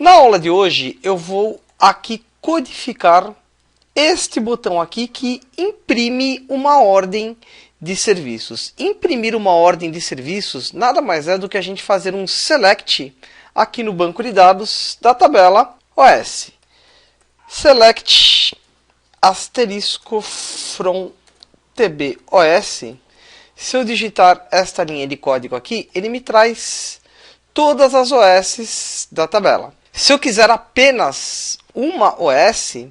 Na aula de hoje eu vou aqui codificar este botão aqui que imprime uma ordem de serviços. Imprimir uma ordem de serviços nada mais é do que a gente fazer um select aqui no banco de dados da tabela OS. Select asterisco from TBOS. Se eu digitar esta linha de código aqui, ele me traz todas as OS da tabela. Se eu quiser apenas uma OS,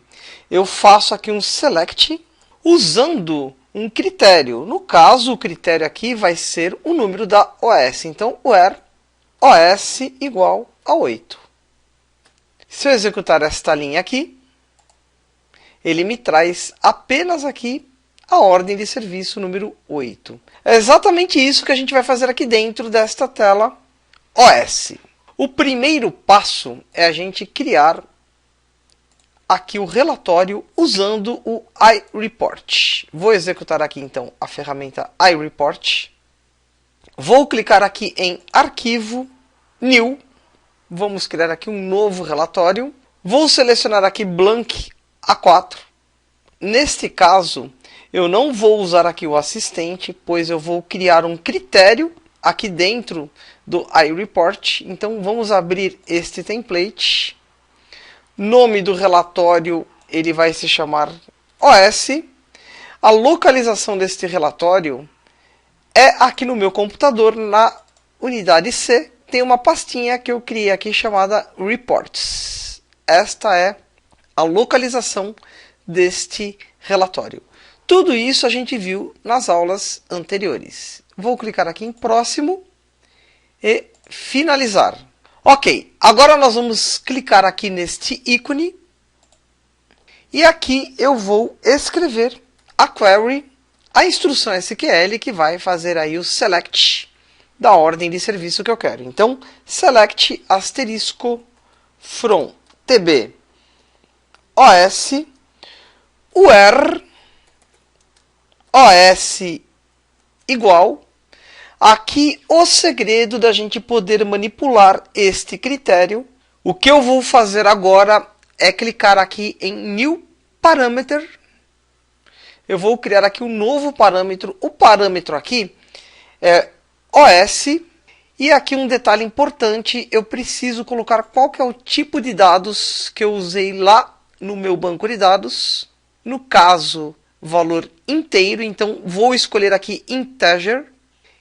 eu faço aqui um select usando um critério. No caso, o critério aqui vai ser o número da OS. Então, where OS igual a 8. Se eu executar esta linha aqui, ele me traz apenas aqui a ordem de serviço número 8. É exatamente isso que a gente vai fazer aqui dentro desta tela OS. O primeiro passo é a gente criar aqui o relatório usando o iReport. Vou executar aqui então a ferramenta iReport. Vou clicar aqui em Arquivo, New. Vamos criar aqui um novo relatório. Vou selecionar aqui Blank A4. Neste caso, eu não vou usar aqui o assistente, pois eu vou criar um critério aqui dentro do iReport. Então, vamos abrir este template. Nome do relatório, ele vai se chamar OS. A localização deste relatório é aqui no meu computador, na unidade C. Tem uma pastinha que eu criei aqui chamada Reports. Esta é a localização deste relatório. Tudo isso a gente viu nas aulas anteriores. Vou clicar aqui em Próximo e Finalizar. Ok, agora nós vamos clicar aqui neste ícone e aqui eu vou escrever a query, a instrução SQL que vai fazer aí o select da ordem de serviço que eu quero. Então, select asterisco from TB OS where OS igual. Aqui o segredo da gente poder manipular este critério. O que eu vou fazer agora é clicar aqui em New Parameter. Eu vou criar aqui um novo parâmetro. O parâmetro aqui é OS. E aqui um detalhe importante, eu preciso colocar qual que é o tipo de dados que eu usei lá no meu banco de dados. No caso, valor inteiro, então vou escolher aqui integer.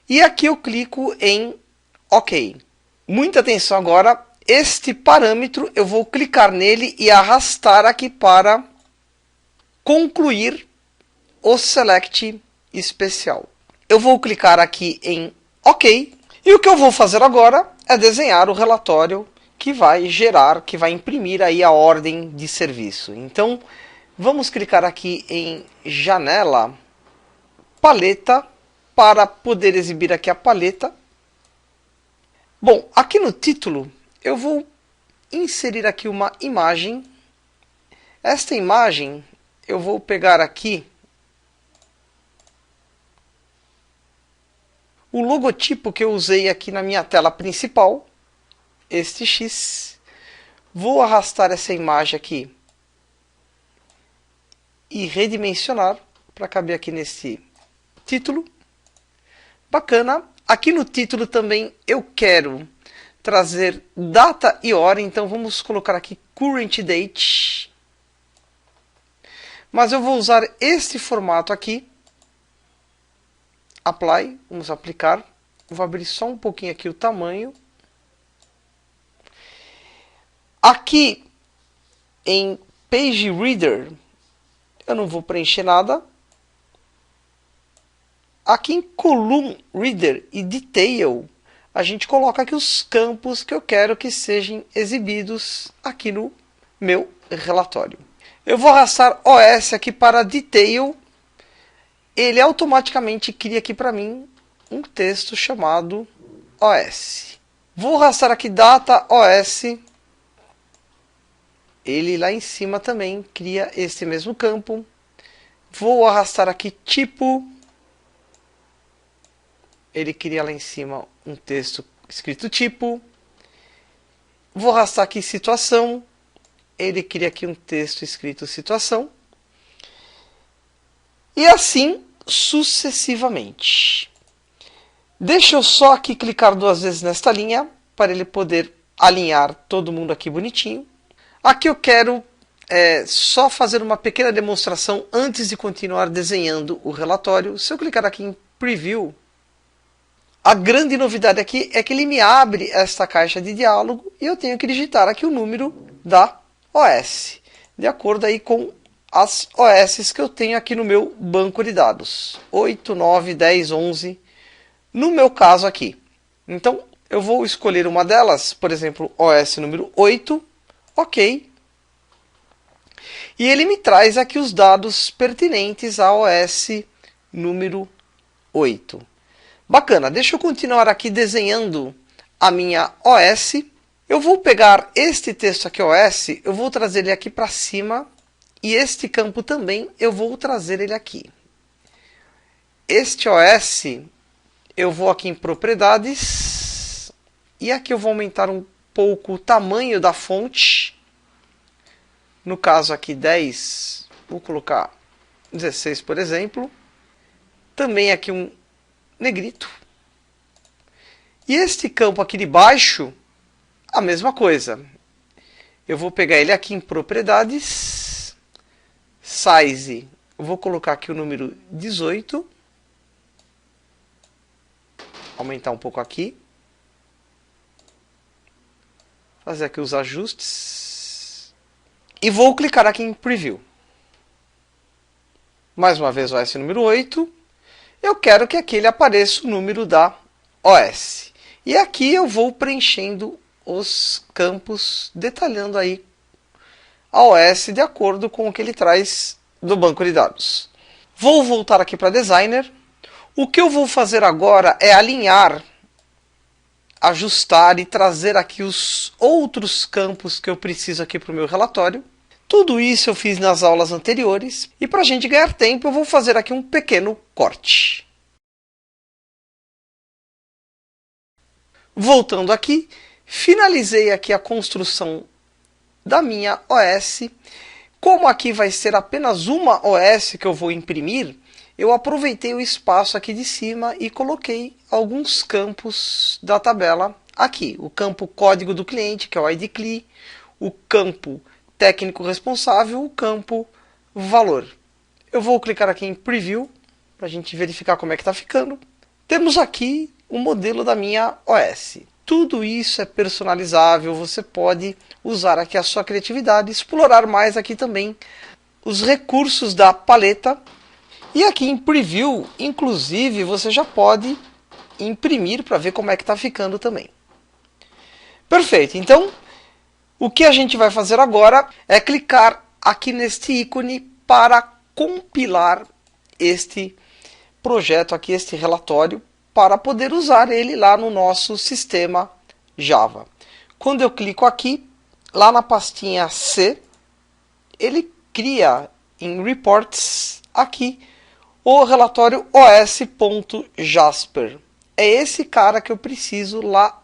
E aqui eu clico em OK. Muita atenção agora, este parâmetro eu vou clicar nele e arrastar aqui para concluir o select especial. Eu vou clicar aqui em OK. E o que eu vou fazer agora é desenhar o relatório que vai gerar, que vai imprimir aí a ordem de serviço. Então, vamos clicar aqui em Janela, Paleta, para poder exibir aqui a paleta. Bom, aqui no título, eu vou inserir aqui uma imagem. Esta imagem, eu vou pegar aqui o logotipo que eu usei aqui na minha tela principal, este X. Vou arrastar essa imagem aqui e redimensionar para caber aqui nesse título. Bacana. Aqui no título também eu quero trazer data e hora, então vamos colocar aqui current date. Mas eu vou usar este formato aqui. Apply, vamos aplicar. Vou abrir só um pouquinho aqui o tamanho. Aqui em Page Reader, eu não vou preencher nada. Aqui em Column Reader e Detail, a gente coloca aqui os campos que eu quero que sejam exibidos aqui no meu relatório. Eu vou arrastar OS aqui para Detail. Ele automaticamente cria aqui para mim um texto chamado OS. Vou arrastar aqui Data OS. Ele lá em cima também cria este mesmo campo. Vou arrastar aqui Tipo. Ele cria lá em cima um texto escrito tipo. Vou arrastar aqui situação. Ele cria aqui um texto escrito situação. E assim sucessivamente. Deixa eu só aqui clicar 2 vezes nesta linha, para ele poder alinhar todo mundo aqui bonitinho. Aqui eu quero só fazer uma pequena demonstração antes de continuar desenhando o relatório. Se eu clicar aqui em Preview, a grande novidade aqui é que ele me abre esta caixa de diálogo e eu tenho que digitar aqui o número da OS, de acordo aí com as OS que eu tenho aqui no meu banco de dados. 8, 9, 10, 11, no meu caso aqui. Então, eu vou escolher uma delas, por exemplo, OS número 8, ok. E ele me traz aqui os dados pertinentes à OS número 8. Bacana, deixa eu continuar aqui desenhando a minha OS. Eu vou pegar este texto aqui, OS, eu vou trazer ele aqui para cima. E este campo também eu vou trazer ele aqui. Este OS, eu vou aqui em propriedades. E aqui eu vou aumentar um pouco o tamanho da fonte. No caso aqui 10, vou colocar 16, por exemplo. Também aqui um negrito. E este campo aqui de baixo, a mesma coisa. Eu vou pegar ele aqui em propriedades. Size, eu vou colocar aqui o número 18. Aumentar um pouco aqui. Fazer aqui os ajustes. E vou clicar aqui em Preview. Mais uma vez o OS número 8. Eu quero que aqui ele apareça o número da OS. E aqui eu vou preenchendo os campos, detalhando aí a OS de acordo com o que ele traz do banco de dados. Vou voltar aqui para Designer. O que eu vou fazer agora é alinhar, ajustar e trazer aqui os outros campos que eu preciso aqui para o meu relatório. Tudo isso eu fiz nas aulas anteriores. E para a gente ganhar tempo, eu vou fazer aqui um pequeno corte. Voltando aqui, finalizei aqui a construção da minha OS. Como aqui vai ser apenas uma OS que eu vou imprimir, eu aproveitei o espaço aqui de cima e coloquei alguns campos da tabela aqui. O campo código do cliente, que é o IDCLI, o campo técnico responsável, o campo valor. Eu vou clicar aqui em Preview, para a gente verificar como é que está ficando. Temos aqui o modelo da minha OS. Tudo isso é personalizável, você pode usar aqui a sua criatividade, explorar mais aqui também os recursos da paleta. E aqui em Preview, inclusive, você já pode imprimir para ver como é que está ficando também. Perfeito, então o que a gente vai fazer agora é clicar aqui neste ícone para compilar este projeto aqui, este relatório, para poder usar ele lá no nosso sistema Java. Quando eu clico aqui, lá na pastinha C, ele cria em Reports aqui o relatório os.jasper. É esse cara que eu preciso lá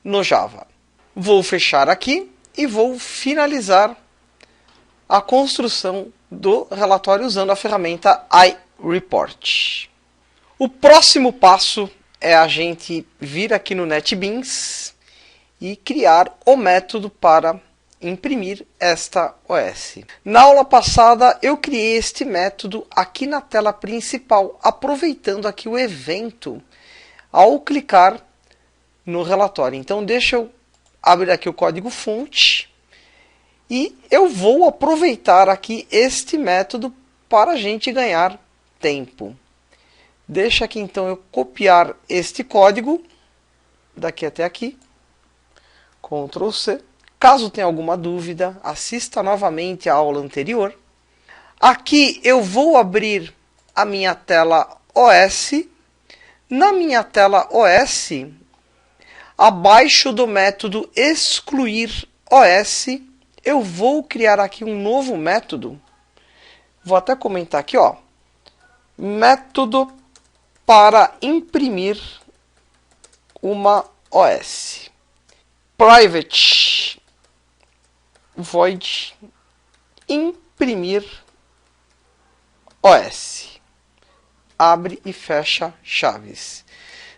no Java. Vou fechar aqui e vou finalizar a construção do relatório usando a ferramenta iReport. O próximo passo é a gente vir aqui no NetBeans e criar o método para imprimir esta OS. Na aula passada eu criei este método aqui na tela principal, aproveitando aqui o evento ao clicar no relatório. Então deixa eu abrir aqui o código fonte e eu vou aproveitar aqui este método para a gente ganhar tempo. Deixa aqui então eu copiar este código daqui até aqui, Ctrl C. Caso tenha alguma dúvida, assista novamente a aula anterior. Aqui eu vou abrir a minha tela OS. Na minha tela OS, abaixo do método excluir OS, eu vou criar aqui um novo método. Vou até comentar aqui, ó. Método para imprimir uma OS. private void imprimir OS. Abre e fecha chaves.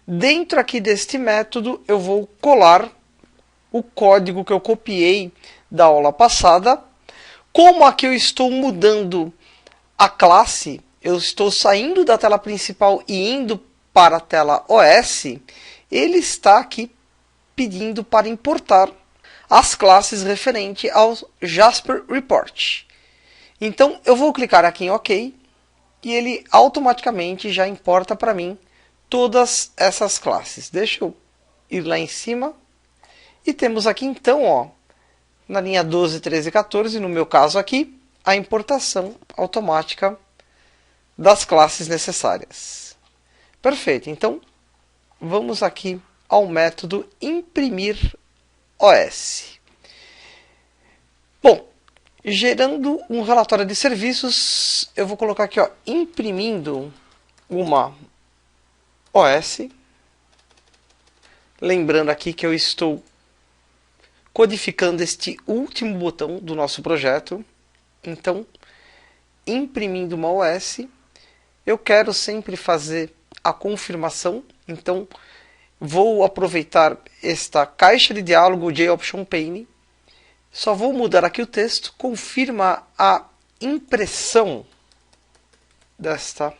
Dentro aqui deste método eu vou colar o código que eu copiei da aula passada. Como aqui eu estou mudando a classe, eu estou saindo da tela principal e indo para a tela OS, ele está aqui pedindo para importar as classes referentes ao Jasper Report. Então eu vou clicar aqui em OK e ele automaticamente já importa para mim todas essas classes. Deixa eu ir lá em cima e temos aqui então, ó, na linha 12, 13 e 14, no meu caso aqui, a importação automática das classes necessárias. Perfeito, então vamos aqui ao método imprimir OS. Bom, gerando um relatório de serviços, eu vou colocar aqui, ó, imprimindo uma OS. Lembrando aqui que eu estou codificando este último botão do nosso projeto. Então, imprimindo uma OS, eu quero sempre fazer a confirmação. Então, vou aproveitar esta caixa de diálogo JOption pane. Só vou mudar aqui o texto. Confirma a impressão desta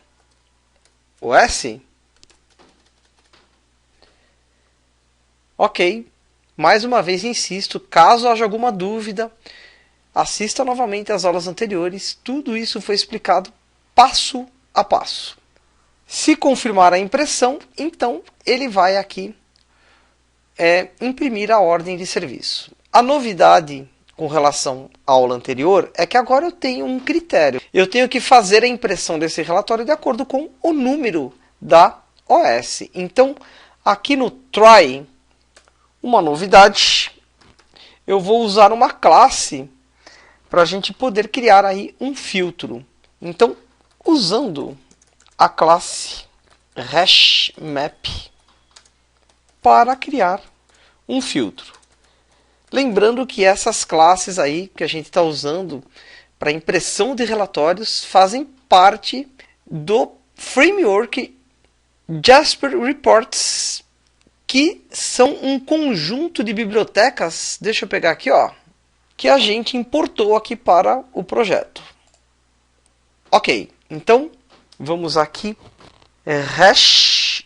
OS. Ok. Mais uma vez insisto, caso haja alguma dúvida, assista novamente às aulas anteriores. Tudo isso foi explicado passo a passo. Se confirmar a impressão, então ele vai aqui imprimir a ordem de serviço. A novidade com relação à aula anterior é que agora eu tenho um critério. Eu tenho que fazer a impressão desse relatório de acordo com o número da OS. Então, aqui no try, uma novidade, eu vou usar uma classe para a gente poder criar aí um filtro. Então, usando a classe hashMap para criar um filtro. Lembrando que essas classes aí que a gente está usando para impressão de relatórios fazem parte do framework Jasper Reports, que são um conjunto de bibliotecas, deixa eu pegar aqui, ó, que a gente importou aqui para o projeto. Ok, então vamos aqui, hashMap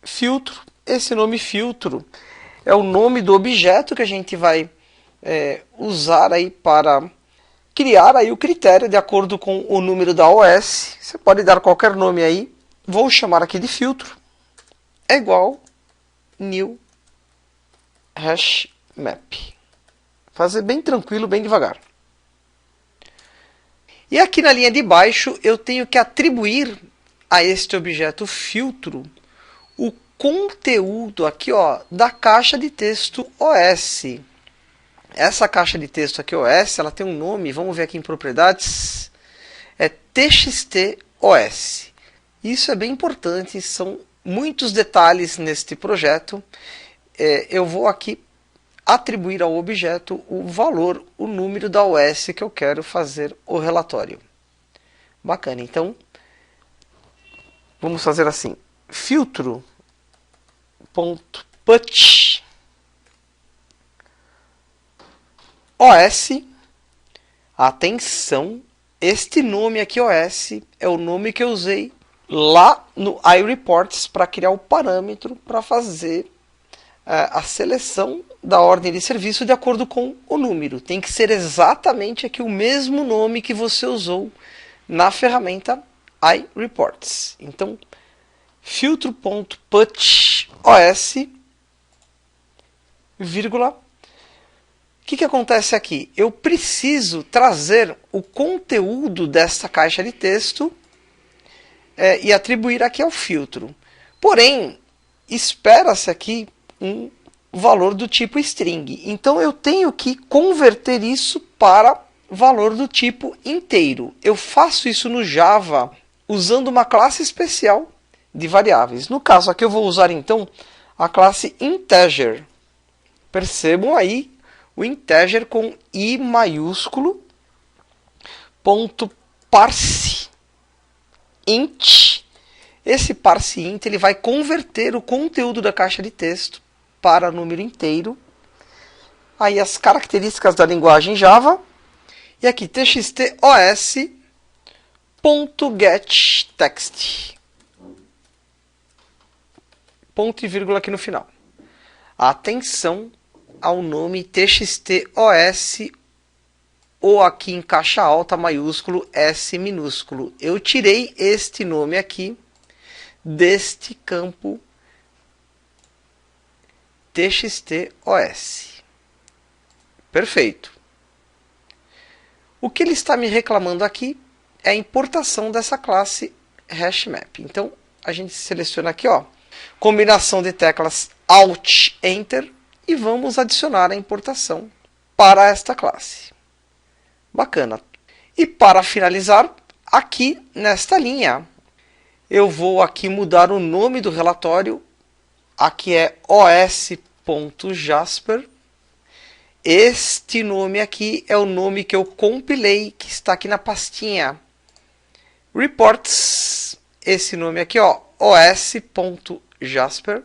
filtro. Esse nome filtro é o nome do objeto que a gente vai usar aí para criar aí o critério de acordo com o número da OS. Você pode dar qualquer nome aí. Vou chamar aqui de filtro. É igual new hashMap. Fazer bem tranquilo, bem devagar. E aqui na linha de baixo eu tenho que atribuir a este objeto filtro o conteúdo aqui, ó, da caixa de texto OS. Essa caixa de texto aqui OS, ela tem um nome, vamos ver aqui em propriedades, é txt-os. Isso é bem importante, são muitos detalhes neste projeto. Eu vou aqui atribuir ao objeto o valor, o número da OS que eu quero fazer o relatório. Bacana, então vamos fazer assim, filtro.put OS, atenção, este nome aqui OS é o nome que eu usei lá no iReports para criar o parâmetro para fazer a seleção da ordem de serviço de acordo com o número. Tem que ser exatamente aqui o mesmo nome que você usou na ferramenta iReports. Então, filtro.put OS, vírgula. O que acontece aqui? Eu preciso trazer o conteúdo desta caixa de texto e atribuir aqui ao filtro. Porém, espera-se aqui um valor do tipo string. Então, eu tenho que converter isso para valor do tipo inteiro. Eu faço isso no Java usando uma classe especial de variáveis. No caso aqui, eu vou usar então a classe integer. Percebam aí o integer com I maiúsculo, ponto parse int. Esse parse int ele vai converter o conteúdo da caixa de texto para número inteiro. Aí as características da linguagem Java. E aqui txtos.getText. Ponto e vírgula aqui no final. Atenção ao nome txtos ou aqui em caixa alta maiúsculo S minúsculo. Eu tirei este nome aqui deste campo txtos. Perfeito. O que ele está me reclamando aqui é a importação dessa classe HashMap. Então, a gente seleciona aqui, ó, combinação de teclas Alt, Enter, e vamos adicionar a importação para esta classe. Bacana. E para finalizar, aqui nesta linha, eu vou aqui mudar o nome do relatório. Aqui é os.jasper. Este nome aqui é o nome que eu compilei, que está aqui na pastinha Reports. Esse nome aqui, ó, os.jasper.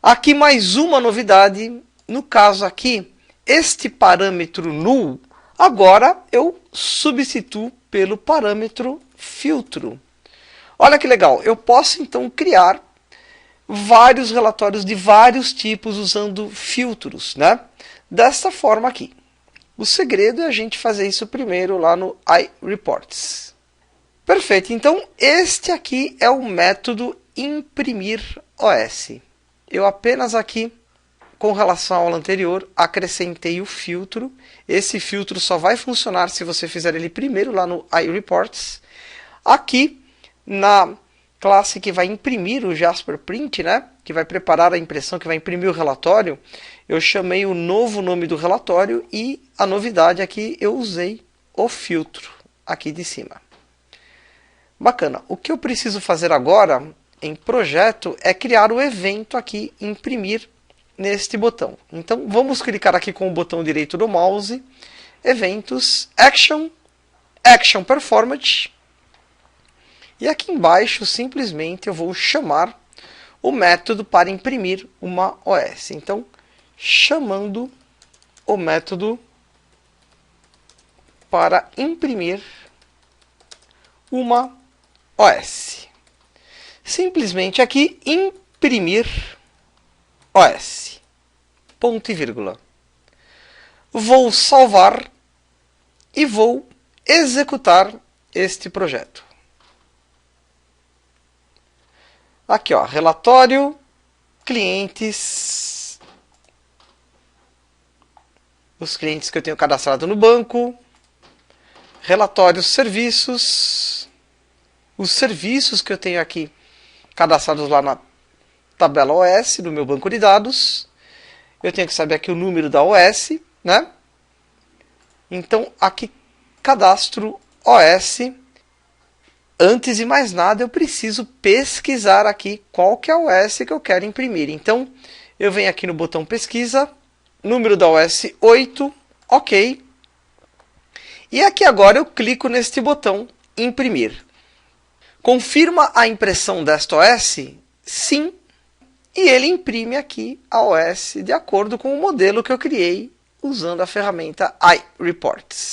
Aqui mais uma novidade. No caso aqui, este parâmetro null, agora eu substituo pelo parâmetro filtro. Olha que legal, eu posso então criar vários relatórios de vários tipos usando filtros, né? Desta forma aqui. O segredo é a gente fazer isso primeiro lá no iReports. Perfeito, então este aqui é o método imprimir OS. Eu apenas aqui, com relação à aula anterior, acrescentei o filtro. Esse filtro só vai funcionar se você fizer ele primeiro lá no iReports. Aqui, na classe que vai imprimir o Jasper Print, né? Que vai preparar a impressão, que vai imprimir o relatório, eu chamei o novo nome do relatório e a novidade aqui eu usei o filtro aqui de cima. Bacana. O que eu preciso fazer agora em projeto é criar o evento aqui, imprimir neste botão. Então vamos clicar aqui com o botão direito do mouse, eventos, action, action performance. E aqui embaixo, simplesmente, eu vou chamar o método para imprimir uma OS. Então, chamando o método para imprimir uma OS. Simplesmente aqui, imprimir OS. Ponto e vírgula. Vou salvar e vou executar este projeto. Aqui, ó, relatório, clientes, os clientes que eu tenho cadastrado no banco, relatórios, serviços, os serviços que eu tenho aqui cadastrados lá na tabela OS do meu banco de dados. Eu tenho que saber aqui o número da OS, né? Então, aqui, cadastro OS. Antes de mais nada, eu preciso pesquisar aqui qual que é a OS que eu quero imprimir. Então, eu venho aqui no botão pesquisa, número da OS 8, ok. E aqui agora eu clico neste botão imprimir. Confirma a impressão desta OS? Sim. E ele imprime aqui a OS de acordo com o modelo que eu criei usando a ferramenta iReports.